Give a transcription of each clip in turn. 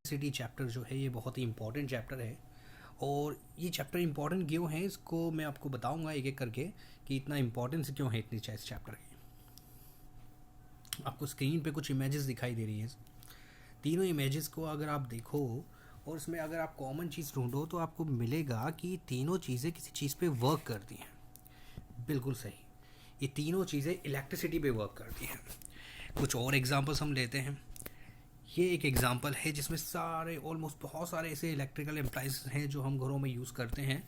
City chapter जो है ये बहुत ही इम्पोर्टेंट चैप्टर है। और ये चैप्टर इम्पोर्टेंट क्यों है इसको मैं आपको बताऊंगा एक एक करके कि इतना इम्पोर्टेंस क्यों है इतनी इस चैप्टर की। आपको स्क्रीन पे कुछ इमेजेस दिखाई दे रही है। तीनों इमेजेस को अगर आप देखो और इसमें अगर आप कॉमन चीज़ ढूंढो तो आपको मिलेगा कि तीनों चीज़ें किसी चीज़ पे वर्क करती हैं। बिल्कुल सही, ये तीनों चीज़ें इलेक्ट्रिसिटी पे वर्क करती हैं। कुछ और एग्जांपल्स हम लेते हैं। ये एक एग्जांपल है जिसमें सारे ऑलमोस्ट बहुत सारे ऐसे इलेक्ट्रिकल अप्लायंसेस हैं जो हम घरों में यूज़ करते हैं,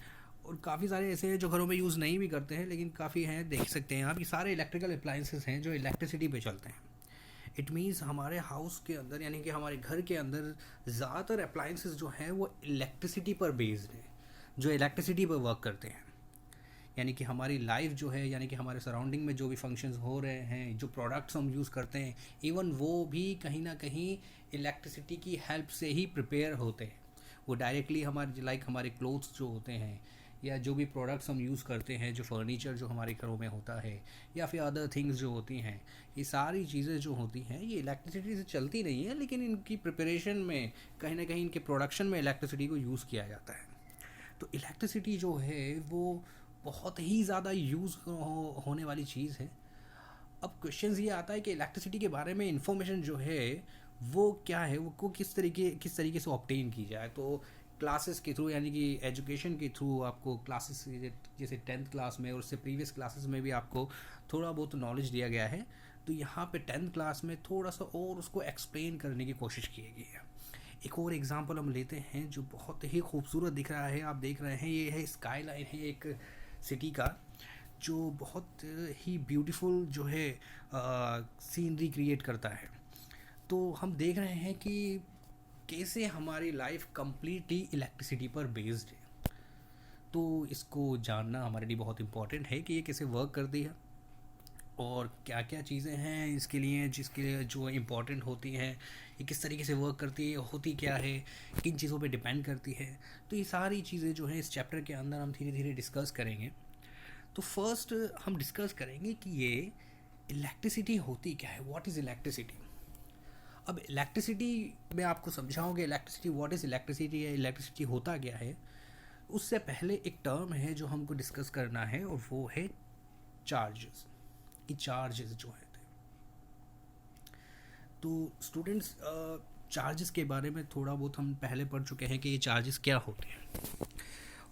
और काफ़ी सारे ऐसे हैं जो घरों में यूज़ नहीं भी करते हैं, लेकिन काफ़ी हैं। देख सकते हैं आप, ये सारे इलेक्ट्रिकल अप्लायंसेस हैं जो इलेक्ट्रिसिटी पे चलते हैं। इट मीन्स हमारे हाउस के अंदर यानी कि हमारे घर के अंदर ज़्यादातर अप्लायंसेस जो हैं वो इलेक्ट्रिसिटी पर बेस्ड हैं, जो इलेक्ट्रिसिटी पर वर्क करते हैं। यानी कि हमारी लाइफ जो है, यानी कि हमारे सराउंडिंग में जो भी फंक्शंस हो रहे हैं, जो प्रोडक्ट्स हम यूज़ करते हैं, इवन वो भी कहीं ना कहीं इलेक्ट्रिसिटी की हेल्प से ही प्रिपेयर होते हैं। वो डायरेक्टली हमारे हमारे क्लोथ्स जो होते हैं या जो भी प्रोडक्ट्स हम यूज़ करते हैं, जो फर्नीचर जो हमारे घरों में होता है या फिर अदर थिंग्स जो होती हैं, ये सारी चीज़ें जो होती हैं ये इलेक्ट्रिसिटी से चलती नहीं है, लेकिन इनकी प्रिपरेशन में कहीं ना कहीं इनके प्रोडक्शन में इलेक्ट्रिसिटी को यूज़ किया जाता है। तो इलेक्ट्रिसिटी जो है वो बहुत ही ज़्यादा यूज़ होने वाली चीज़ है। अब क्वेश्चन ये आता है कि इलेक्ट्रिसिटी के बारे में इंफॉर्मेशन जो है वो क्या है, वो को किस तरीके से ऑब्टेन की जाए। तो क्लासेस के थ्रू यानी कि एजुकेशन के थ्रू आपको क्लासेस जैसे 10th क्लास में और उससे प्रीवियस क्लासेस में भी आपको थोड़ा बहुत नॉलेज दिया गया है। तो यहाँ पे 10th क्लास में थोड़ा सा और उसको एक्सप्लेन करने की कोशिश की गई है। एक और एग्जांपल हम लेते हैं जो बहुत ही खूबसूरत दिख रहा है। आप देख रहे हैं ये है स्काई लाइन है एक सिटी का, जो बहुत ही ब्यूटीफुल जो है सीनरी क्रिएट करता है। तो हम देख रहे हैं कि कैसे हमारी लाइफ कंप्लीटली इलेक्ट्रिसिटी पर बेस्ड है। तो इसको जानना हमारे लिए बहुत इम्पोर्टेंट है कि ये कैसे वर्क करती है और क्या क्या चीज़ें हैं इसके लिए, जिसके लिए जो इम्पोर्टेंट होती हैं, ये किस तरीके से वर्क करती है, होती क्या है, किन चीज़ों पे डिपेंड करती है। तो ये सारी चीज़ें जो हैं इस चैप्टर के अंदर हम धीरे धीरे डिस्कस करेंगे। तो फर्स्ट हम डिस्कस करेंगे कि ये इलेक्ट्रिसिटी होती क्या है, व्हाट इज़ इलेक्ट्रिसिटी। अब इलेक्ट्रिसिटी मैं आपको समझाऊँ कि इलेक्ट्रिसिटी व्हाट इज़ इलेक्ट्रिसिटी है, इलेक्ट्रिसिटी होता क्या है। उससे पहले एक टर्म है जो हमको डिस्कस करना है और वो है चार्जेस। ये चार्जेस जो है, तो स्टूडेंट्स चार्जेस के बारे में थोड़ा बहुत हम पहले पढ़ चुके हैं कि ये चार्जेस क्या होते हैं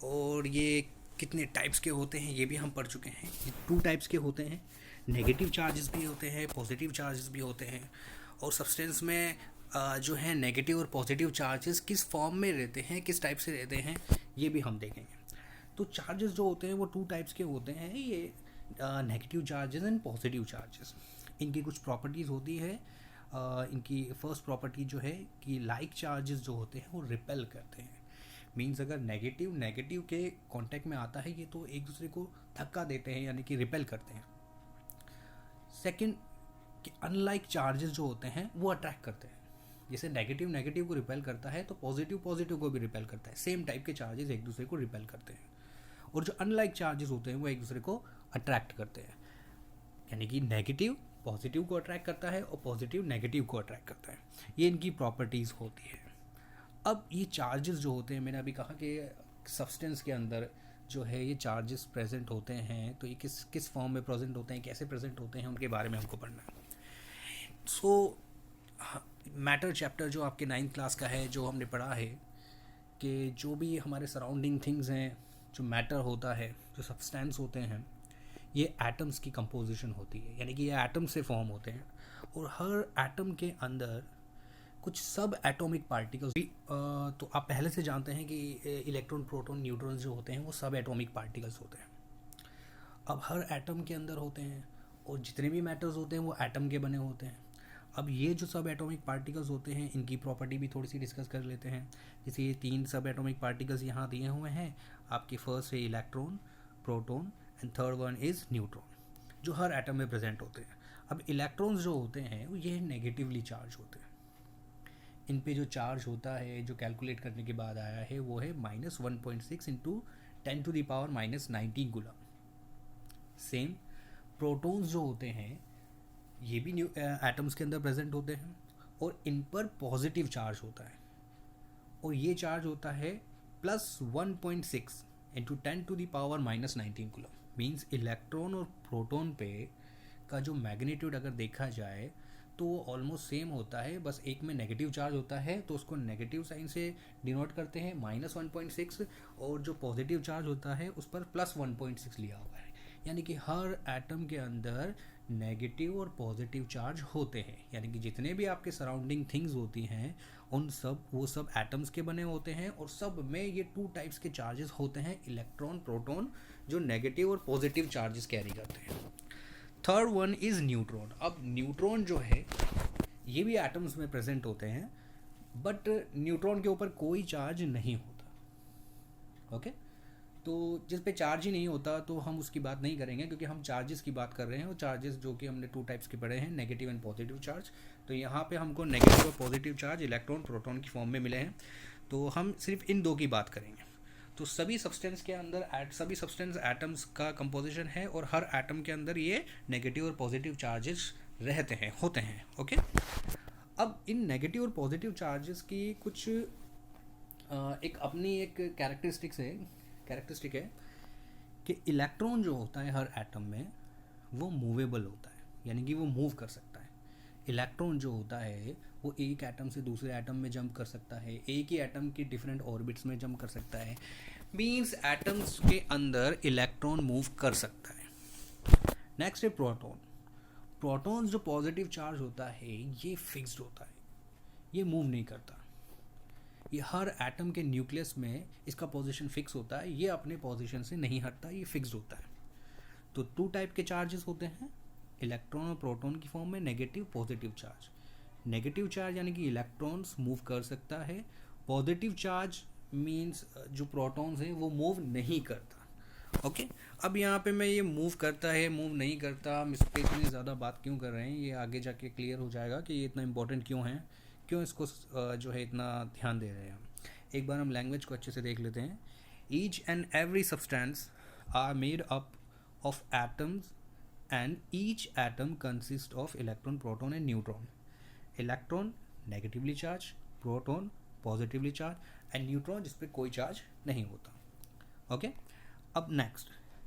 और ये कितने टाइप्स के होते हैं, ये भी हम पढ़ चुके हैं। ये 2 टाइप्स के होते हैं, नेगेटिव चार्जेस भी होते हैं, पॉजिटिव चार्जेस भी होते हैं। और सब्सटेंस में जो है नेगेटिव और पॉजिटिव चार्जेस किस फॉर्म में रहते हैं, किस टाइप से रहते हैं, ये भी हम देखेंगे। तो चार्जेस जो होते हैं वो 2 टाइप्स के होते हैं, ये negative charges and positive charges. इनकी कुछ प्रॉपर्टीज़ होती है। इनकी फर्स्ट प्रॉपर्टी जो है कि लाइक चार्जेस जो होते हैं वो रिपेल करते हैं। मीन्स अगर नेगेटिव नेगेटिव के कांटेक्ट में आता है ये तो एक दूसरे को धक्का देते हैं, यानी कि रिपेल करते हैं। सेकंड कि अनलाइक चार्जेस जो होते हैं वो अट्रैक्ट करते हैं। जैसे नेगेटिव नेगेटिव को रिपेल करता है तो पॉजिटिव पॉजिटिव को भी रिपेल करता है। सेम टाइप के चार्जेस एक दूसरे को रिपेल करते हैं। और जो अनलाइक चार्जेस होते हैं वो एक दूसरे को अट्रैक्ट करते हैं। यानी कि नेगेटिव पॉजिटिव को अट्रैक्ट करता है और पॉजिटिव नेगेटिव को अट्रैक्ट करता है। ये इनकी प्रॉपर्टीज़ होती है। अब ये चार्जेस जो होते हैं, मैंने अभी कहा कि सब्सटेंस के अंदर जो है ये चार्जेस प्रेजेंट होते हैं, तो ये किस किस फॉर्म में प्रेजेंट होते हैं, कैसे प्रेजेंट होते हैं, उनके बारे में हमको पढ़ना है। सो मैटर चैप्टर जो आपके 9th क्लास का है, जो हमने पढ़ा है कि जो भी हमारे सराउंडिंग थिंग्स हैं, जो मैटर होता है, जो सब्सटेंस होते हैं, ये एटम्स की कंपोजिशन होती है। यानी कि ये एटम से फॉर्म होते हैं और हर एटम के अंदर कुछ सब एटॉमिक पार्टिकल्स भी तो आप पहले से जानते हैं कि इलेक्ट्रॉन प्रोटॉन न्यूट्रॉन जो होते हैं वो सब एटॉमिक पार्टिकल्स होते हैं। अब हर एटम के अंदर होते हैं और जितने भी मैटर्स होते हैं वो एटम के बने होते हैं। अब ये जो सब एटॉमिक पार्टिकल्स होते हैं इनकी प्रॉपर्टी भी थोड़ी सी डिस्कस कर लेते हैं। जैसे ये 3 सब एटॉमिक पार्टिकल्स यहाँ दिए हुए हैं आपके। फर्स्ट है electron, proton and third one is neutron, जो हर एटम में प्रेजेंट होते हैं। अब इलेक्ट्रॉन्स जो होते हैं वो ये नेगेटिवली चार्ज होते हैं। इन पे जो चार्ज होता है, जो कैलकुलेट करने के बाद आया है, वो है -1.6 इंटू 10⁻⁻19 गुना। सेम प्रोटॉन्स जो होते हैं ये भी एटम्स के अंदर प्रेजेंट होते हैं और इन पर पॉजिटिव चार्ज होता है। और ये चार्ज होता है +1.6 इंटू 10⁻⁻19 कूलम। मीन्स इलेक्ट्रॉन और प्रोटॉन पे का जो मैग्नीट्यूड अगर देखा जाए तो वो ऑलमोस्ट सेम होता है, बस एक में नेगेटिव चार्ज होता है तो उसको नेगेटिव साइन से डिनोट करते हैं -1.6, और जो पॉजिटिव चार्ज होता है उस पर +1.6 लिया हुआ है। यानी कि हर एटम के अंदर नेगेटिव और पॉजिटिव चार्ज होते हैं। यानी कि जितने भी आपके सराउंडिंग थिंग्स होती हैं वो सब एटम्स के बने होते हैं, और सब में ये 2 टाइप्स के चार्जेस होते हैं, इलेक्ट्रॉन प्रोटॉन, जो नेगेटिव और पॉजिटिव चार्जेस कैरी करते हैं। Third one is neutron. अब न्यूट्रॉन जो है ये भी एटम्स में प्रेजेंट होते हैं, बट न्यूट्रॉन के ऊपर कोई चार्ज नहीं होता। ओके, तो जिस पे चार्ज ही नहीं होता तो हम उसकी बात नहीं करेंगे, क्योंकि हम चार्जेस की बात कर रहे हैं, और चार्जेस जो कि हमने 2 टाइप्स के पढ़े हैं, नेगेटिव एंड पॉजिटिव चार्ज। तो यहाँ पे हमको नेगेटिव और पॉजिटिव चार्ज इलेक्ट्रॉन प्रोटॉन की फॉर्म में मिले हैं, तो हम सिर्फ इन 2 की बात करेंगे। तो सभी सब्सटेंस के अंदर सभी सब्सटेंस एटम्स का कंपोजिशन है, और हर एटम के अंदर ये नेगेटिव और पॉजिटिव चार्जेस होते हैं। ओके, अब इन नेगेटिव और पॉजिटिव चार्जेस की कुछ एक अपनी एक कैरेक्टरिस्टिक है कि इलेक्ट्रॉन जो होता है हर एटम में वो मूवेबल होता है, यानी कि वो मूव कर सकता है। इलेक्ट्रॉन जो होता है वो एक एटम से दूसरे एटम में जंप कर सकता है, एक ही एटम की डिफरेंट ऑर्बिट्स में जंप कर सकता है। मीन्स एटम्स के अंदर इलेक्ट्रॉन मूव कर सकता है। नेक्स्ट है प्रोटॉन। प्रोटॉन जो पॉजिटिव चार्ज होता है ये फिक्स्ड होता है, ये मूव नहीं करता। ये हर एटम के न्यूक्लियस में इसका पोजीशन फिक्स होता है, ये अपने पोजीशन से नहीं हटता, ये फिक्स्ड होता है। तो 2 टाइप के चार्जेस होते हैं इलेक्ट्रॉन और प्रोटॉन की फॉर्म में, negative positive charge. Negative charge यानी कि इलेक्ट्रॉन्स मूव कर सकता है, पॉजिटिव चार्ज मीन्स जो प्रोटॉन्स हैं वो मूव नहीं करता। ओके, अब यहाँ पे मैं ये मूव करता है मूव नहीं करता, हम इस पर इतनी ज़्यादा बात क्यों कर रहे हैं, ये आगे जाके क्लियर हो जाएगा कि ये इतना इंपॉर्टेंट क्यों है, क्यों इसको जो है इतना ध्यान दे रहे हैं हम। एक बार हम लैंग्वेज को अच्छे से देख लेते हैं। Each and every substance are made up of atoms and each atom consist of electron proton and neutron. Electron negatively charge, proton positively charge and neutron जिस पे कोई चार्ज नहीं होता। ओके, अब नेक्स्ट,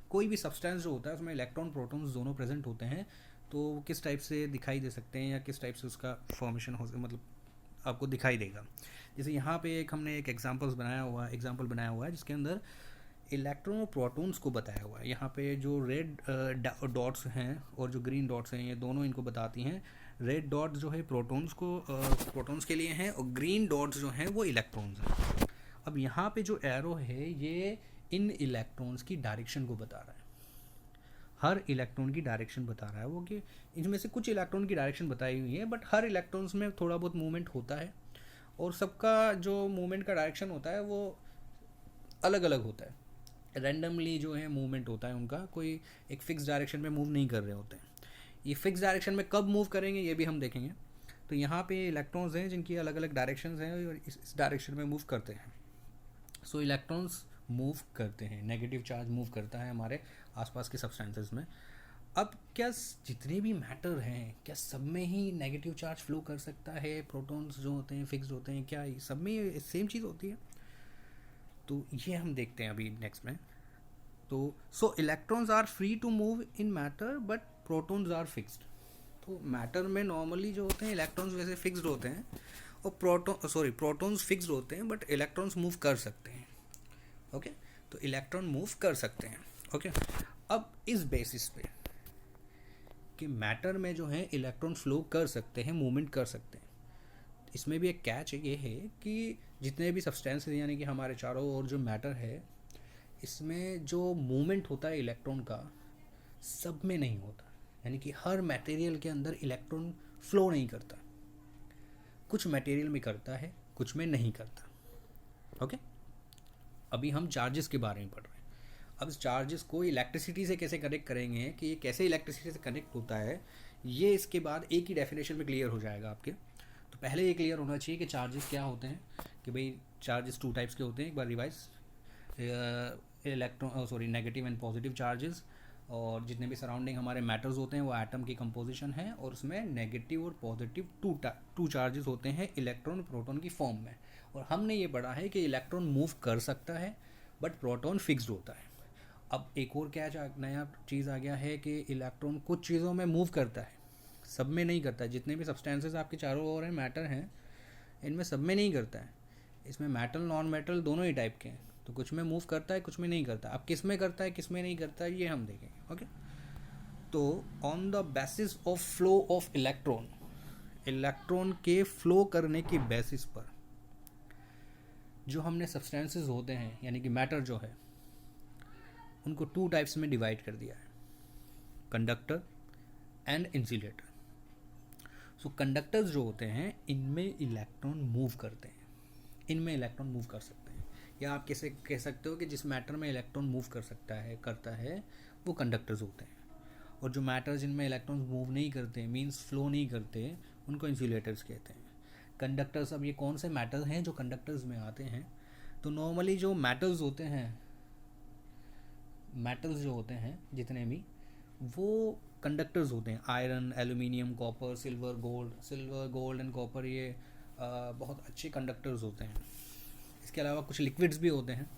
कोई भी सब्सटेंस जो होता है उसमें इलेक्ट्रॉन प्रोटॉन्स दोनों प्रेजेंट होते हैं, तो वो किस टाइप से दिखाई दे सकते हैं या किस टाइप से उसका फॉर्मेशन हो, मतलब आपको दिखाई देगा। जैसे यहाँ पे हमने एक एग्जांपल बनाया हुआ है जिसके अंदर इलेक्ट्रॉन और प्रोटॉन्स को बताया हुआ है। यहाँ पे जो रेड डॉट्स हैं और जो ग्रीन डॉट्स हैं ये दोनों इनको बताती हैं। रेड डॉट जो है प्रोटॉन्स के लिए हैं, और ग्रीन डॉट्स जो हैं वो इलेक्ट्रॉन्स हैं। अब यहाँ पे जो एरो है ये इन इलेक्ट्रॉन्स की डायरेक्शन को बता रहा है, हर इलेक्ट्रॉन की डायरेक्शन बता रहा है वो, कि इनमें से कुछ इलेक्ट्रॉन की डायरेक्शन बताई हुई है, बट हर इलेक्ट्रॉन्स में थोड़ा बहुत मूवमेंट होता है, और सबका जो मूवमेंट का डायरेक्शन होता है वो अलग अलग होता है। रैंडमली जो है मूवमेंट होता है उनका, कोई एक फिक्स डायरेक्शन में मूव नहीं कर रहे होते हैं। ये फिक्स डायरेक्शन में कब मूव करेंगे ये भी हम देखेंगे। तो यहाँ पे इलेक्ट्रॉन्स हैं जिनकी अलग अलग डायरेक्शंस हैं और इस डायरेक्शन में मूव करते हैं। सो इलेक्ट्रॉन्स मूव करते हैं, नेगेटिव चार्ज मूव करता है हमारे आसपास के सब्सटेंसेस में। अब क्या जितने भी मैटर हैं क्या सब में ही नेगेटिव चार्ज फ्लो कर सकता है? प्रोटॉन्स जो होते हैं फिक्स्ड होते हैं, क्या सब में सेम चीज़ होती है? तो ये हम देखते हैं अभी नेक्स्ट में। तो so electrons are free to move in matter but protons are fixed. तो मैटर में नॉर्मली जो होते हैं इलेक्ट्रॉन्स वैसे फिक्स्ड होते हैं, और प्रोटॉन्स फिक्स्ड होते हैं, बट इलेक्ट्रॉन्स मूव कर सकते हैं। ओके, तो इलेक्ट्रॉन मूव कर सकते हैं। ओके, अब इस बेसिस पे कि मैटर में जो है इलेक्ट्रॉन फ्लो कर सकते हैं, मूवमेंट कर सकते हैं, इसमें भी एक कैच ये है कि जितने भी सब्सटेंस हैं यानी कि हमारे चारों ओर जो मैटर है, इसमें जो मूवमेंट होता है इलेक्ट्रॉन का सब में नहीं होता। यानी कि हर मटेरियल के अंदर इलेक्ट्रॉन फ्लो नहीं करता, कुछ मटेरियल में करता है, कुछ में नहीं करता। ओके, अभी हम चार्जेस के बारे में पढ़ रहे हैं। अब इस चार्जेस को इलेक्ट्रिसिटी से कैसे कनेक्ट करेंगे, कि ये कैसे इलेक्ट्रिसिटी से कनेक्ट होता है, ये इसके बाद एक ही डेफिनेशन में क्लियर हो जाएगा आपके। तो पहले ये क्लियर होना चाहिए कि चार्जेस क्या होते हैं, कि भाई चार्जेस 2 टाइप्स के होते हैं। एक बार revise, negative and positive charges. और जितने भी सराउंडिंग हमारे मैटर्स होते हैं वो एटम की कंपोजिशन है, और उसमें नेगेटिव और पॉजिटिव टू चार्जेस होते हैं इलेक्ट्रॉन प्रोटॉन की फॉर्म में। और हमने ये पढ़ा है कि इलेक्ट्रॉन मूव कर सकता है बट प्रोटॉन फिक्स्ड होता है। अब एक और क्या नया चीज़ आ गया है कि इलेक्ट्रॉन कुछ चीज़ों में मूव करता है, सब में नहीं करता है। जितने भी सब्सटेंसेस आपके चारों ओर हैं, मैटर हैं, इनमें सब में नहीं करता है। इसमें मेटल नॉन मेटल दोनों ही टाइप के हैं, तो कुछ में मूव करता है, कुछ में नहीं करता। अब किस में करता है किस में नहीं करता है ये हम देखेंगे। ओके, तो on the basis of flow of electron, electron के फ्लो करने की बेसिस पर जो हमने सब्सटेंसेस होते हैं यानी कि मैटर जो है, उनको टू टाइप्स में डिवाइड कर दिया है, conductor and insulator. So conductors जो होते हैं इनमें इलेक्ट्रॉन मूव करते हैं, इनमें इलेक्ट्रॉन मूव कर सकते हैं, या आप कैसे कह सकते हो कि जिस मैटर में इलेक्ट्रॉन मूव करता है वो कंडक्टर्स होते हैं। और जो मैटर जिनमें इलेक्ट्रॉन्स मूव नहीं करते, मींस फ्लो नहीं करते, उनको इंसुलेटर्स कहते हैं। कंडक्टर्स, अब ये कौन से मैटर्स हैं जो कंडक्टर्स में आते हैं? तो नॉर्मली जो मैटर्स होते हैं, मेटल्स जो होते हैं जितने भी, वो कंडक्टर्स होते हैं। Iron, aluminium, copper, silver gold and copper, ये बहुत अच्छे कंडक्टर्स होते हैं। इसके अलावा कुछ लिक्विड्स भी होते हैं।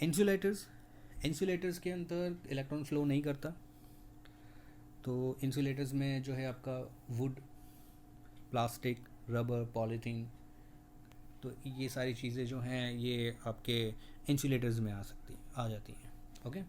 इंसुलेटर्स के अंदर इलेक्ट्रॉन फ्लो नहीं करता, तो इंसुलेटर्स में जो है आपका वुड, प्लास्टिक, रबर, पॉलीथीन, तो ये सारी चीज़ें जो हैं ये आपके इंसुलेटर्स में आ जाती हैं। ओके,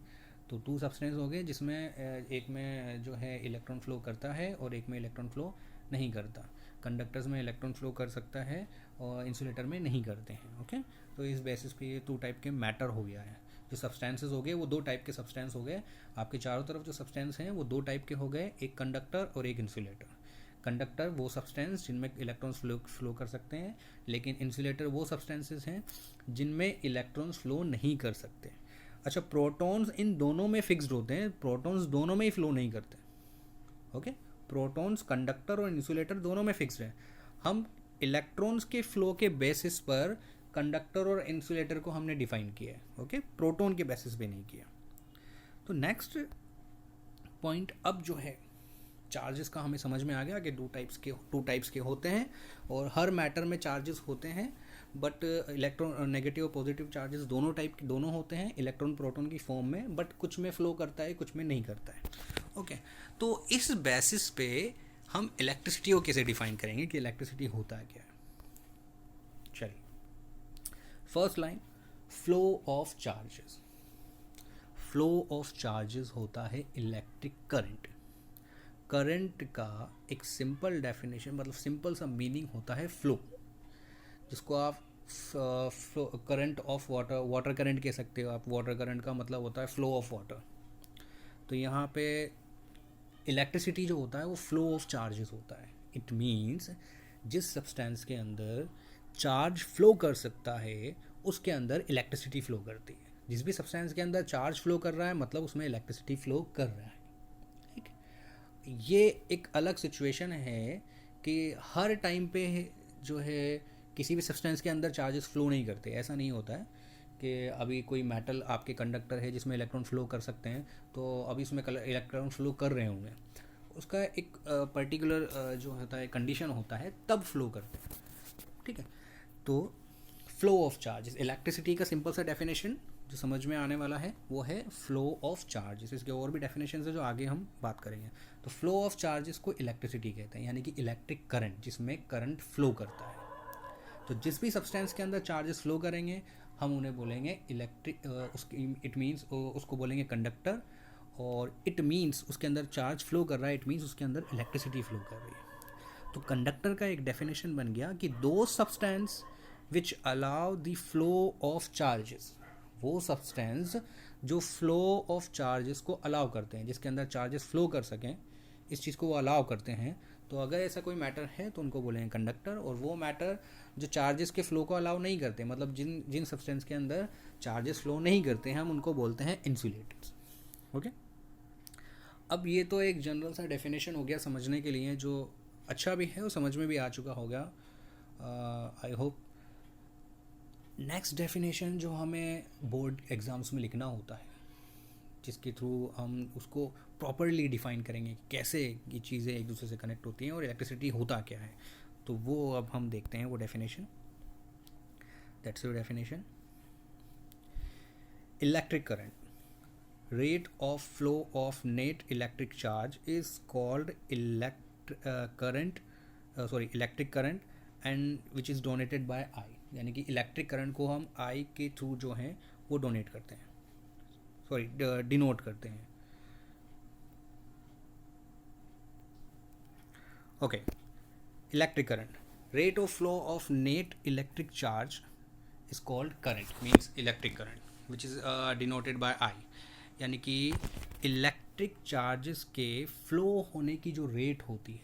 तो टू सब्सटेंस हो गए जिसमें एक में जो है इलेक्ट्रॉन फ्लो करता है और एक में इलेक्ट्रॉन फ्लो नहीं करता। कंडक्टर्स में इलेक्ट्रॉन फ्लो कर सकता है और इंसुलेटर में नहीं करते हैं। ओके, तो इस बेसिस पे ये टू टाइप के मैटर हो गया है। जो सब्सटेंसेस हो गए वो दो टाइप के सब्सटेंस हो गए। आपके चारों तरफ जो सब्सटेंस हैं वो दो टाइप के हो गए, एक कंडक्टर और एक इंसुलेटर। कंडक्टर वो सब्सटेंस जिनमें इलेक्ट्रॉन्स फ्लो कर सकते हैं, लेकिन इंसुलेटर वो सब्सटेंसेस हैं जिनमें इलेक्ट्रॉन्स फ्लो नहीं कर सकते। अच्छा, प्रोटॉन्स इन दोनों में फिक्स्ड होते हैं, प्रोटॉन्स दोनों में ही फ्लो नहीं करते। ओके, प्रोटॉन्स कंडक्टर और इंसुलेटर दोनों में फिक्स्ड है। हम इलेक्ट्रॉन्स के फ्लो के बेसिस पर कंडक्टर और इंसुलेटर को हमने डिफाइन किया है। ओके, प्रोटॉन के बेसिस पे नहीं किया। तो नेक्स्ट पॉइंट अब जो है चार्जेस का हमें समझ में आ गया कि टू टाइप्स के होते हैं, और हर मैटर में चार्जेस होते हैं, बट इलेक्ट्रॉन नेगेटिव और पॉजिटिव चार्जेस दोनों होते हैं इलेक्ट्रॉन प्रोटॉन की फॉर्म में, बट कुछ में फ्लो करता है कुछ में नहीं करता है। ओके, तो इस बेसिस पे हम इलेक्ट्रिसिटी को कैसे डिफाइन करेंगे कि इलेक्ट्रिसिटी होता है क्या है। चलिए, first line, flow of charges. Flow of charges होता है इलेक्ट्रिक करंट। करंट का एक सिंपल डेफिनेशन, मतलब सिंपल सा मीनिंग होता है फ्लो, जिसको आप करंट ऑफ वाटर करंट कह सकते हो। आप वाटर करंट का मतलब होता है फ्लो ऑफ वाटर। तो यहाँ पे इलेक्ट्रिसिटी जो होता है वो फ्लो ऑफ चार्जेस होता है। इट मीन्स जिस सब्सटेंस के अंदर चार्ज फ्लो कर सकता है उसके अंदर इलेक्ट्रिसिटी फ्लो करती है। जिस भी सब्सटेंस के अंदर चार्ज फ्लो कर रहा है मतलब उसमें इलेक्ट्रिसिटी फ्लो कर रहा है। ठीक, ये एक अलग सिचुएशन है कि हर टाइम पे जो है किसी भी सब्सटेंस के अंदर चार्जेस फ्लो नहीं करते। ऐसा नहीं होता है कि अभी कोई मेटल आपके कंडक्टर है जिसमें इलेक्ट्रॉन फ्लो कर सकते हैं, तो अभी उसमें इलेक्ट्रॉन फ्लो कर रहे होंगे, उसका एक पर्टिकुलर जो होता है कंडीशन होता है तब फ्लो करते हैं। ठीक है, तो फ्लो ऑफ चार्जेस, इलेक्ट्रिसिटी का सिंपल सा डेफिनेशन जो समझ में आने वाला है वो है फ्लो ऑफ चार्जेस। इसके और भी डेफिनेशन है जो आगे हम बात करेंगे। तो फ्लो ऑफ चार्जेस को इलेक्ट्रिसिटी कहते हैं, यानी कि इलेक्ट्रिक करंट, जिसमें करंट फ्लो करता है। तो जिस भी सब्सटेंस के अंदर चार्जेस फ्लो करेंगे हम उन्हें बोलेंगे इलेक्ट्रिक, इट मीन्स उसको बोलेंगे कंडक्टर, और इट मीन्स उसके अंदर चार्ज फ्लो कर रहा है, इट मीन्स उसके अंदर इलेक्ट्रिसिटी फ्लो कर रही है। तो कंडक्टर का एक डेफिनेशन बन गया कि दो substance which allow the flow of charges, वो सब्सटेंस जो फ्लो ऑफ चार्जेस को अलाउ करते हैं, जिसके अंदर चार्जेस फ्लो कर सकें, इस चीज़ को वो अलाउ करते हैं। तो अगर ऐसा कोई मैटर है तो उनको बोलेंगे कंडक्टर। और वो मैटर जो चार्जेस के फ्लो को अलाउ नहीं करते, मतलब जिन सब्सटेंस के अंदर चार्जेस फ्लो नहीं करते हैं, हम उनको बोलते हैं इंसुलेटर्स। ओके, अब ये तो एक जनरल सा डेफिनेशन हो गया समझने के लिए, जो अच्छा भी है और समझ में भी आ चुका होगा, आई होप। नेक्स्ट डेफिनेशन जो हमें बोर्ड एग्ज़ाम्स में लिखना होता है जिसके थ्रू हम उसको प्रॉपरली डिफाइन करेंगे कि कैसे ये चीज़ें एक दूसरे से कनेक्ट होती हैं और इलेक्ट्रिसिटी होता क्या है। तो वो अब हम देखते हैं वो definition. That's your definition. Electric current, rate of flow of net electric charge is called electric current and which is donated by I, यानी कि इलेक्ट्रिक करंट को हम I के थ्रू जो है वो डोनेट करते हैं, सॉरी डिनोट करते हैं। Okay, electric current, rate of flow of net electric charge is called current, means electric current which is denoted by I, यानी कि इलेक्ट्रिक चार्जेस के फ्लो होने की जो रेट होती है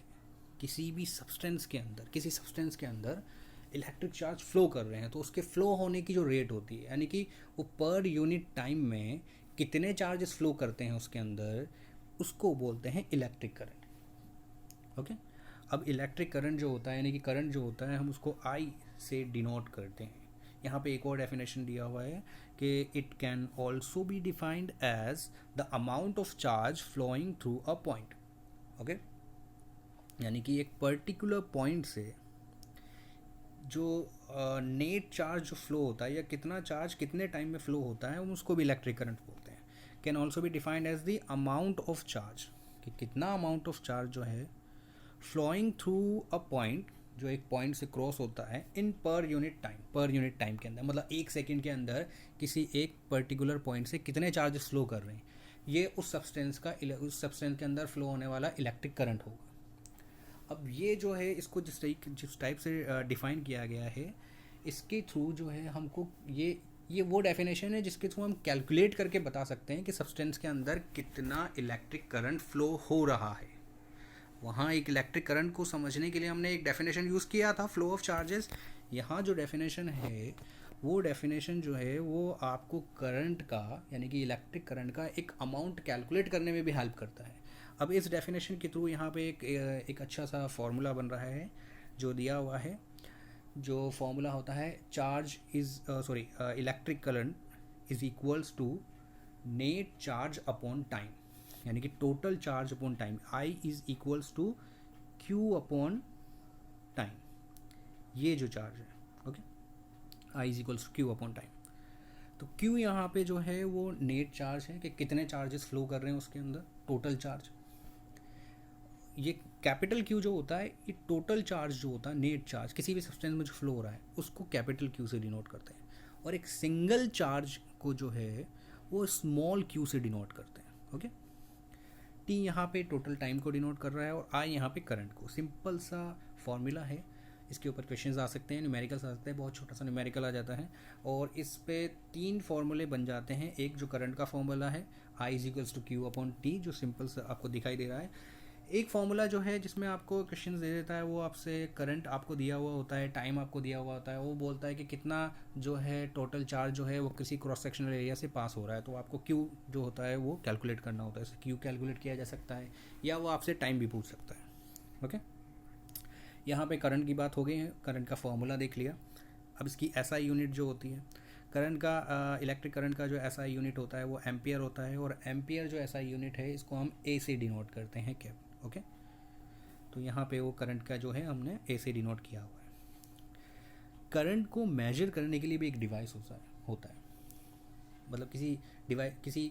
किसी भी सब्सटेंस के अंदर, किसी सब्सटेंस के अंदर इलेक्ट्रिक चार्ज फ्लो कर रहे हैं तो उसके फ्लो होने की जो रेट होती है, यानी कि वो पर यूनिट टाइम में कितने चार्जेस फ्लो करते हैं उसके अंदर, उसको बोलते हैं इलेक्ट्रिक करंट। ओके, अब इलेक्ट्रिक करंट जो होता है, यानी कि करंट जो होता है, हम उसको आई से डिनोट करते हैं। यहाँ पे एक और डेफिनेशन दिया हुआ है कि it can also be defined as the amount of charge flowing through a point. Okay, यानी कि एक पर्टिकुलर पॉइंट से जो नेट चार्ज जो फ्लो होता है या कितना चार्ज कितने टाइम में फ्लो होता है, हम उसको भी इलेक्ट्रिक करंट बोलते हैं। Can also be defined as the amount of charge, कि कितना अमाउंट ऑफ चार्ज जो है फ्लोइंग थ्रू अ पॉइंट, जो एक पॉइंट से क्रॉस होता है इन पर यूनिट टाइम के अंदर, मतलब एक सेकंड के अंदर किसी एक पर्टिकुलर पॉइंट से कितने चार्जेस फ्लो कर रहे हैं, ये उस सब्सटेंस के अंदर फ्लो होने वाला इलेक्ट्रिक करंट होगा। अब ये जो है, इसको जिस टाइप से डिफाइन किया गया है, इसके थ्रू जो है हमको ये वो डेफिनेशन है जिसके थ्रू हम कैलकुलेट करके बता सकते हैं कि सब्सटेंस के अंदर कितना इलेक्ट्रिक करंट फ्लो हो रहा है। वहाँ एक इलेक्ट्रिक करंट को समझने के लिए हमने एक डेफिनेशन यूज़ किया था, फ्लो ऑफ चार्जेस। यहाँ जो डेफिनेशन है वो डेफिनेशन जो है वो आपको करंट का, यानी कि इलेक्ट्रिक करंट का एक अमाउंट कैलकुलेट करने में भी हेल्प करता है। अब इस डेफिनेशन के थ्रू यहाँ पे एक अच्छा सा फॉर्मूला बन रहा है जो दिया हुआ है। जो फॉर्मूला होता है, electric current is equals to net charge upon time, यानी कि total charge upon time. I is equals to Q upon time, ये जो चार्ज है। Okay, I is equals to Q upon time. तो क्यू यहाँ पे जो है वो नेट चार्ज है कि कितने चार्जेस फ्लो कर रहे हैं उसके अंदर, टोटल चार्ज। ये कैपिटल क्यू जो होता है, ये टोटल चार्ज जो होता है, नेट चार्ज किसी भी सब्सटेंस में जो फ्लो हो रहा है उसको कैपिटल क्यू से डिनोट करते हैं, और एक सिंगल चार्ज को जो है वो स्मॉल क्यू से डिनोट करते हैं। ओके, टी यहाँ पे टोटल टाइम को डिनोट कर रहा है और आई यहाँ पे करंट को। सिंपल सा फॉर्मूला है, इसके ऊपर क्वेश्चंस आ सकते हैं, न्यूमेरिकल्स आ सकते हैं, बहुत छोटा सा न्यूमेरिकल आ जाता है और इस पे 3 फार्मूले बन जाते हैं। एक जो करंट का फॉर्मूला है, I is equals to Q upon T, जो सिंपल सा आपको दिखाई दे रहा है। एक फार्मूला जो है जिसमें आपको क्वेश्चन दे देता है, वो आपसे करंट आपको दिया हुआ होता है, टाइम आपको दिया हुआ होता है, वो बोलता है कि कितना जो है टोटल चार्ज जो है वो किसी क्रॉस सेक्शनल एरिया से पास हो रहा है, तो आपको क्यू जो होता है वो कैलकुलेट करना होता है। इससे क्यू कैलकुलेट किया जा सकता है या वो आपसे टाइम भी पूछ सकता है। ओके, यहाँ पे करंट की बात हो गई है, करंट का फॉर्मूला देख लिया। अब इसकी एसआई यूनिट जो होती है करंट का, इलेक्ट्रिक करंट का जो एसआई यूनिट होता है वो एम्पियर होता है, और एम्पियर जो एसआई यूनिट है इसको हम ए से डिनोट करते हैं कैप। ओके, तो यहाँ पे वो करंट का जो है हमने ए से डिनोट किया हुआ है। करंट को मेजर करने के लिए भी एक डिवाइस होता है, मतलब किसी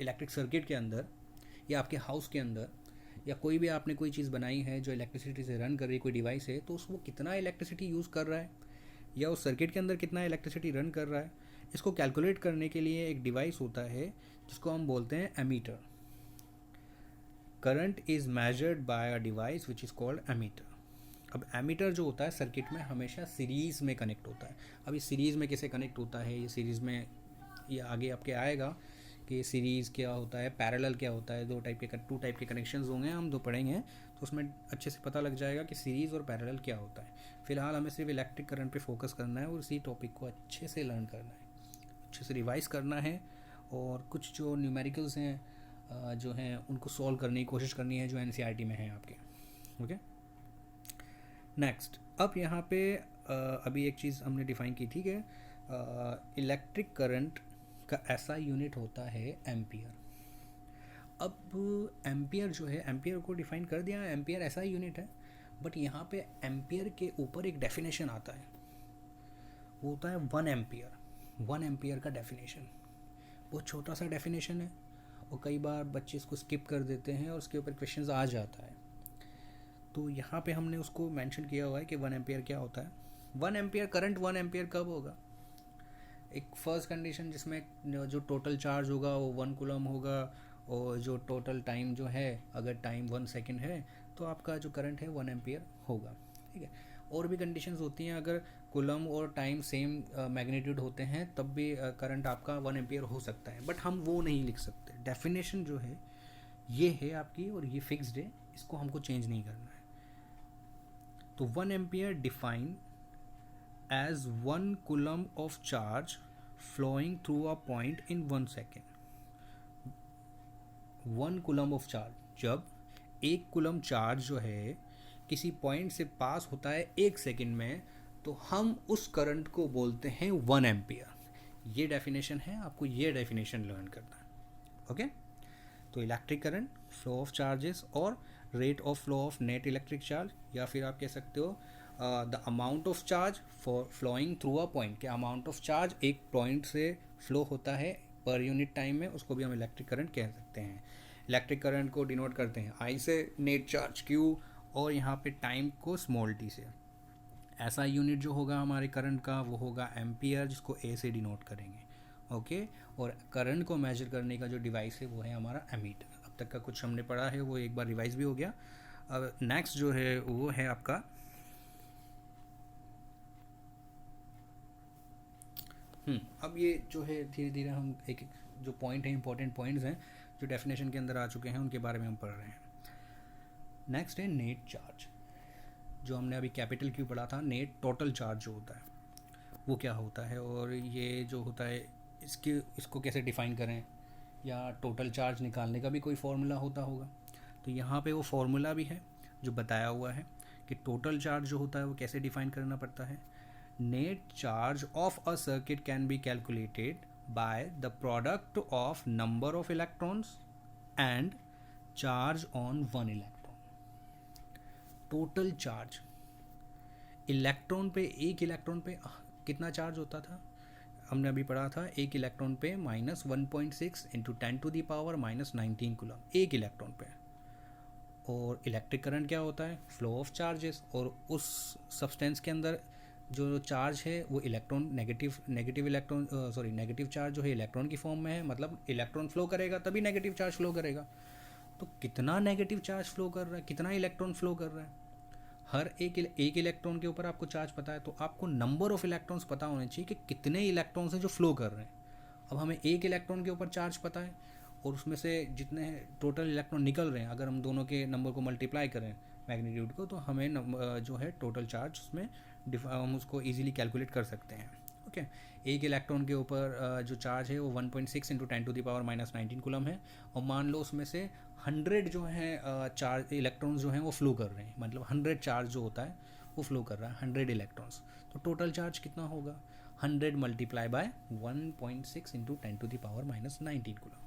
इलेक्ट्रिक सर्किट के अंदर या आपके हाउस के अंदर या कोई भी आपने कोई चीज़ बनाई है जो इलेक्ट्रिसिटी से रन कर रही है, कोई डिवाइस है, तो उसको कितना इलेक्ट्रिसिटी यूज़ कर रहा है या उस सर्किट के अंदर कितना इलेक्ट्रिसिटी रन कर रहा है, इसको कैलकुलेट करने के लिए एक डिवाइस होता है जिसको हम बोलते हैं ammeter. Current is measured by a device which is called ammeter. अब एमीटर जो होता है सर्किट में हमेशा सीरीज़ में कनेक्ट होता है। अब इस सीरीज़ में कैसे कनेक्ट होता है, ये सीरीज़ में ये आगे आपके आएगा कि सीरीज़ क्या होता है, पैरेलल क्या होता है, टू टाइप के कनेक्शंस होंगे, हम दो पढ़ेंगे तो उसमें अच्छे से पता लग जाएगा कि सीरीज़ और पैरेलल क्या होता है। फ़िलहाल हमें सिर्फ इलेक्ट्रिक करंट पे फोकस करना है और इसी टॉपिक को अच्छे से लर्न करना है, अच्छे से रिवाइज़ करना है, और कुछ जो न्यूमेरिकल्स हैं जो हैं उनको सॉल्व करने की कोशिश करनी है जो एनसीईआरटी में है आपके। ओके, नेक्स्ट, अब यहाँ पे अभी एक चीज़ हमने डिफ़ाइन की थी कि इलेक्ट्रिक करंट उसका ऐसा यूनिट होता है एम्पियर। अब एम्पियर जो है, एम्पियर को डिफाइन कर दिया, एम्पियर ऐसा यूनिट है, बट यहाँ पे एम्पियर के ऊपर एक डेफिनेशन आता है, वो होता है 1 एम्पियर। 1 एम्पियर का डेफिनेशन बहुत छोटा सा डेफिनेशन है, और कई बार बच्चे इसको स्किप कर देते हैं और उसके ऊपर क्वेश्चंस आ जाता है। तो यहाँ पे हमने उसको मेंशन किया हुआ है कि 1 एम्पियर क्या होता है। 1 एम्पियर, करंट 1 एम्पियर कब होगा? एक फर्स्ट कंडीशन जिसमें जो टोटल चार्ज होगा वो 1 कूलम होगा, और जो टोटल टाइम जो है, अगर टाइम 1 सेकेंड है तो आपका जो करंट है 1 एम्पियर होगा। ठीक है, और भी कंडीशंस होती हैं, अगर कूलम और टाइम सेम मैग्नीट्यूड होते हैं तब भी करंट आपका 1 एम्पियर हो सकता है, बट हम वो नहीं लिख सकते। डेफिनेशन जो है ये है आपकी, और ये फिक्स्ड है, इसको हमको चेंज नहीं करना है। तो 1 ampere define as 1 coulomb of charge flowing through a point in 1 second। 1 coulomb of charge, जब 1 कूलम चार्ज जो है किसी पॉइंट से पास होता है 1 सेकेंड में, तो हम उस करंट को बोलते हैं 1 एम्पियर। ये डेफिनेशन है, आपको ये डेफिनेशन लर्न करना है। ओके, तो electric current, flow of charges और rate of flow of net electric charge, या फिर आप कह सकते हो the amount of charge for flowing through a point, के अमाउंट ऑफ चार्ज एक पॉइंट से फ्लो होता है पर यूनिट टाइम में, उसको भी हम इलेक्ट्रिक करंट कह सकते हैं। इलेक्ट्रिक करंट को डिनोट करते हैं आई से, नेट चार्ज क्यू, और यहाँ पे टाइम को स्मॉल टी से। ऐसा यूनिट जो होगा हमारे करंट का वो होगा एम्पियर, जिसको ए से डिनोट करेंगे। ओके, और करंट को मेजर करने का जो डिवाइस है वो है हमारा एमीटर। अब तक का कुछ हमने पढ़ा है वो एक बार रिवाइज भी हो गया। अब नेक्स्ट जो है वो है आपका अब ये जो है धीरे धीरे हम एक जो पॉइंट है, इंपॉर्टेंट पॉइंट्स हैं जो डेफिनेशन के अंदर आ चुके हैं, उनके बारे में हम पढ़ रहे हैं। नेक्स्ट है नेट चार्ज, जो हमने अभी कैपिटल क्यू पढ़ा था। नेट टोटल चार्ज जो होता है वो क्या होता है, और ये जो होता है इसको कैसे डिफाइन करें, या टोटल चार्ज निकालने का भी कोई फॉर्मूला होता होगा। तो यहाँ पे वो फॉर्मूला भी है जो बताया हुआ है कि टोटल चार्ज जो होता है वो कैसे डिफाइन करना पड़ता है। Net charge of a circuit can be calculated by the product of number of electrons and charge on 1 electron. Total charge, electron पे, एक इलेक्ट्रॉन पे कितना चार्ज होता था हमने अभी पढ़ा था, एक इलेक्ट्रॉन पे -1.6 इंटू 10⁻⁻19 कूलम एक इलेक्ट्रॉन पे। और इलेक्ट्रिक करंट क्या होता है? फ्लो ऑफ चार्जेस, और उस सब्सटेंस के अंदर जो चार्ज है वो electron, negative electron, negative charge जो है इलेक्ट्रॉन की फॉर्म में है, मतलब इलेक्ट्रॉन फ्लो करेगा तभी नेगेटिव चार्ज फ्लो करेगा। तो कितना नेगेटिव चार्ज फ्लो कर रहा है, कितना इलेक्ट्रॉन फ्लो कर रहा है, हर एक इलेक्ट्रॉन के ऊपर आपको चार्ज पता है, तो आपको नंबर ऑफ इलेक्ट्रॉन्स पता होने चाहिए कि कितने इलेक्ट्रॉन्स हैं जो फ्लो कर रहे हैं। अब हमें एक इलेक्ट्रॉन के ऊपर चार्ज पता है, और उसमें से जितने टोटल इलेक्ट्रॉन निकल रहे हैं, अगर हम दोनों के नंबर को मल्टीप्लाई करें मैग्नीट्यूड को, तो हमें जो है टोटल चार्ज उसमें हम उसको ईजिली कैलकुलेट कर सकते हैं। ओके, एक इलेक्ट्रॉन के ऊपर जो चार्ज है वो 1.6 इंटू 10⁻⁻19 कूलम है, और मान लो उसमें से 100 जो है चार्ज इलेक्ट्रॉन्स जो हैं वो फ्लो कर रहे हैं, मतलब 100 चार्ज जो होता है वो फ्लो कर रहा है 100 इलेक्ट्रॉन्स। तो टोटल चार्ज कितना होगा? 100 multiply by 1.6 into 10⁻⁻19 coulomb.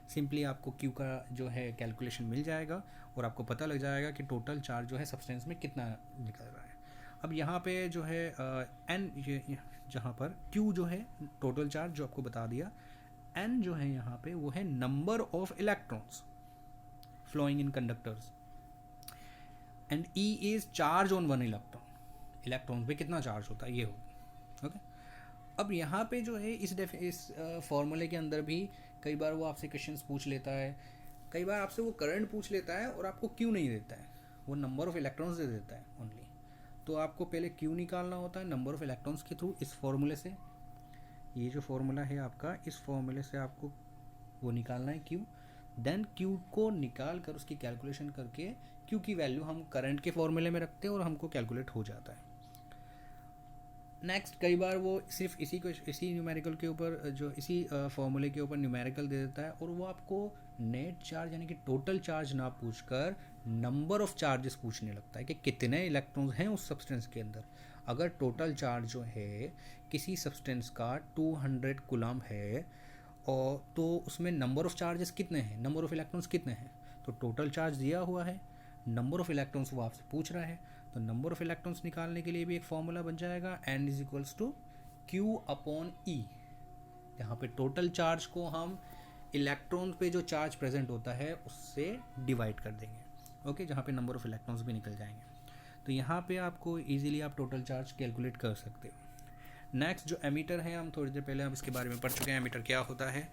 Simply आपको क्यू का जो है कैलकुलेशन मिल जाएगा, और आपको पता लग जाएगा कि टोटल चार्ज जो है सब्सटेंस में कितना निकल रहा है। अब यहाँ पे जो है एन, ये जहाँ पर क्यू जो है टोटल चार्ज जो आपको बता दिया, एन जो है यहाँ पे वो है number of electrons flowing in conductors, and e is charge on 1 electron. Electron पे कितना चार्ज होता है ये होगा। ओके, अब यहाँ पे जो है इस फॉर्मूले के अंदर भी कई बार वो आपसे क्वेश्चंस पूछ लेता है, कई बार आपसे वो करंट पूछ लेता है और आपको क्यू नहीं देता है, वो नंबर ऑफ इलेक्ट्रॉन्स दे देता है ओनली। तो आपको पहले क्यू निकालना होता है नंबर ऑफ इलेक्ट्रॉन्स के थ्रू, इस फॉर्मूले से। ये जो फॉर्मूला है आपका, इस फॉर्मूले से आपको वो निकालना है क्यू। देन क्यू को निकाल कर उसकी कैलकुलेशन करके क्यू की वैल्यू हम करंट के फॉर्मूले में रखते हैं और हमको कैलकुलेट हो जाता है। नेक्स्ट, कई बार वो सिर्फ इसी न्यूमेरिकल के ऊपर, जो इसी फॉर्मूले के ऊपर न्यूमेरिकल दे देता है, और वो आपको नेट चार्ज यानी कि टोटल चार्ज ना पूछकर नंबर ऑफ चार्जेस पूछने लगता है कि कितने इलेक्ट्रॉन्स हैं उस सब्सटेंस के अंदर। अगर टोटल चार्ज जो है किसी सब्सटेंस का 200 कूलम है, और तो उसमें नंबर ऑफ़ चार्जेस कितने हैं, नंबर ऑफ़ इलेक्ट्रॉन्स कितने हैं, तो टोटल चार्ज दिया हुआ है, नंबर ऑफ़ इलेक्ट्रॉन्स वो आपसे पूछ रहा है, तो नंबर ऑफ़ इलेक्ट्रॉन्स निकालने के लिए भी एक फॉर्मूला बन जाएगा, n is equals to Q upon E. यहाँ पे टोटल चार्ज को हम इलेक्ट्रॉन पे जो चार्ज प्रेजेंट होता है उससे डिवाइड कर देंगे, ओके, जहाँ पे नंबर ऑफ़ इलेक्ट्रॉन्स भी निकल जाएंगे। तो यहाँ पे आपको इजीली आप टोटल चार्ज कैलकुलेट कर सकते हो। नेक्स्ट जो एमीटर है, हम थोड़ी देर पहले हम इसके बारे में पढ़ चुके हैं। एमीटर क्या होता है?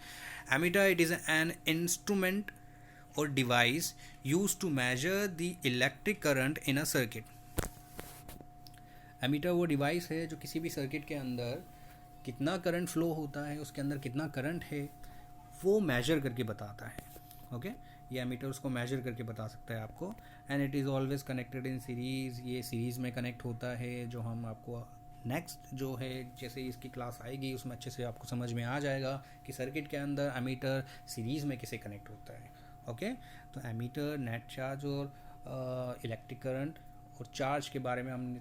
Ammeter it is an instrument और device use to measure the electric current in a circuit. Ammeter वो डिवाइस है जो किसी भी सर्किट के अंदर कितना करंट फ्लो होता है, उसके अंदर कितना करंट है, वो मेजर करके बताता है, ओके। ये एमीटर उसको मेजर करके बता सकता है आपको। And it is always connected in series, ये सीरीज़ में कनेक्ट होता है, जो हम आपको नेक्स्ट जो है जैसे इसकी क्लास आएगी उसमें अच्छे से आपको समझ में आ जाएगा कि सर्किट के अंदर एमीटर सीरीज़ में कैसे कनेक्ट होता है, ओके। तो एमीटर नेट चार्ज और इलेक्ट्रिक करंट और चार्ज के बारे में हमने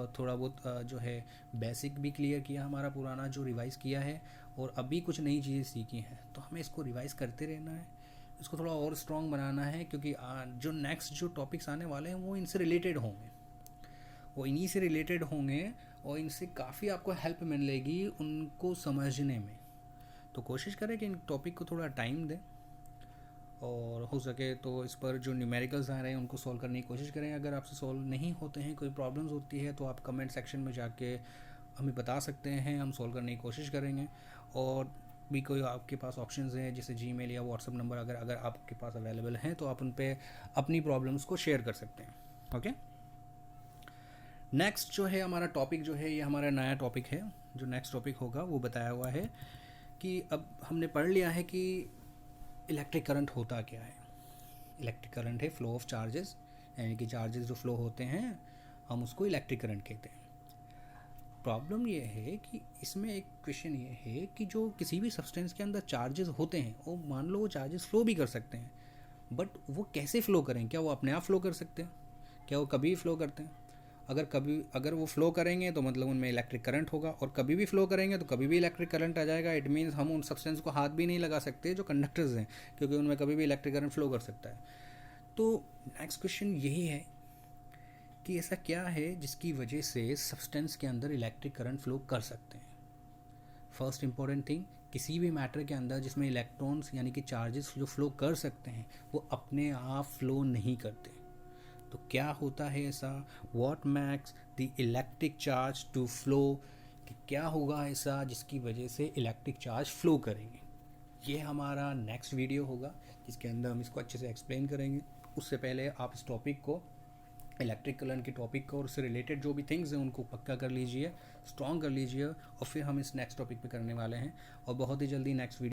थोड़ा बहुत जो है बेसिक भी क्लियर किया, हमारा पुराना जो रिवाइज़ किया है, और अभी कुछ नई चीज़ें सीखी हैं, तो हमें इसको रिवाइज़ करते रहना है, इसको थोड़ा और स्ट्रॉन्ग बनाना है, क्योंकि जो नेक्स्ट जो टॉपिक्स आने वाले हैं वो इनसे रिलेटेड होंगे, वो इन्हीं से रिलेटेड होंगे और इनसे काफ़ी आपको हेल्प मिलेगी उनको समझने में। तो कोशिश करें कि इन टॉपिक को थोड़ा टाइम दें, और हो सके तो इस पर जो न्यूमेरिकल्स आ रहे हैं उनको सॉल्व करने की कोशिश करें। अगर आपसे सॉल्व नहीं होते हैं, कोई प्रॉब्लम्स होती है, तो आप कमेंट सेक्शन में जाके हमें बता सकते हैं, हम सॉल्व करने की कोशिश करेंगे। और भी कोई आपके पास ऑप्शंस हैं जैसे जीमेल या व्हाट्सएप नंबर अगर आपके पास अवेलेबल हैं, तो आप उन पर अपनी प्रॉब्लम्स को शेयर कर सकते हैं, ओके। नेक्स्ट जो है हमारा टॉपिक जो है, ये हमारा नया टॉपिक है। जो नेक्स्ट टॉपिक होगा वो बताया हुआ है कि अब हमने पढ़ लिया है कि इलेक्ट्रिक करंट होता क्या है। इलेक्ट्रिक करंट है फ्लो ऑफ चार्जेस, यानी कि चार्जेस जो फ्लो होते हैं हम उसको इलेक्ट्रिक करंट कहते हैं। प्रॉब्लम ये है कि इसमें एक क्वेश्चन ये है कि जो किसी भी सब्सटेंस के अंदर चार्जेस होते हैं, वो मान लो वो चार्जेस फ्लो भी कर सकते हैं, बट वो कैसे फ़्लो करें? क्या वो अपने आप फ़्लो कर सकते हैं? क्या वो कभी भी फ़्लो करते हैं? अगर वो फ़्लो करेंगे तो मतलब उनमें इलेक्ट्रिक करंट होगा, और कभी भी फ़्लो करेंगे तो कभी भी इलेक्ट्रिक करंट आ जाएगा। इट मीन्स हम उन सब्सटेंस को हाथ भी नहीं लगा सकते जो कंडक्टर्स हैं, क्योंकि उनमें कभी भी इलेक्ट्रिक करंट फ़्लो कर सकता है। तो नेक्स्ट क्वेश्चन यही है कि ऐसा क्या है जिसकी वजह से सब्सटेंस के अंदर इलेक्ट्रिक करंट फ़्लो कर सकते हैं। फर्स्ट इंपॉर्टेंट थिंग, किसी भी मैटर के अंदर जिसमें इलेक्ट्रॉन्स यानी कि चार्जेस जो फ्लो कर सकते हैं वो अपने आप फ्लो नहीं करते। तो क्या होता है ऐसा? What makes the electric charge to flow, कि क्या होगा ऐसा जिसकी वजह से इलेक्ट्रिक चार्ज फ्लो करेंगे। ये हमारा नेक्स्ट वीडियो होगा जिसके अंदर हम इसको अच्छे से एक्सप्लेन करेंगे। उससे पहले आप इस टॉपिक को, इलेक्ट्रिक करंट के टॉपिक को और उससे रिलेटेड जो भी थिंग्स हैं उनको पक्का कर लीजिए, स्ट्रॉन्ग कर लीजिए, और फिर हम इस नेक्स्ट टॉपिक पे करने वाले हैं, और बहुत ही जल्दी नेक्स्ट वीडियो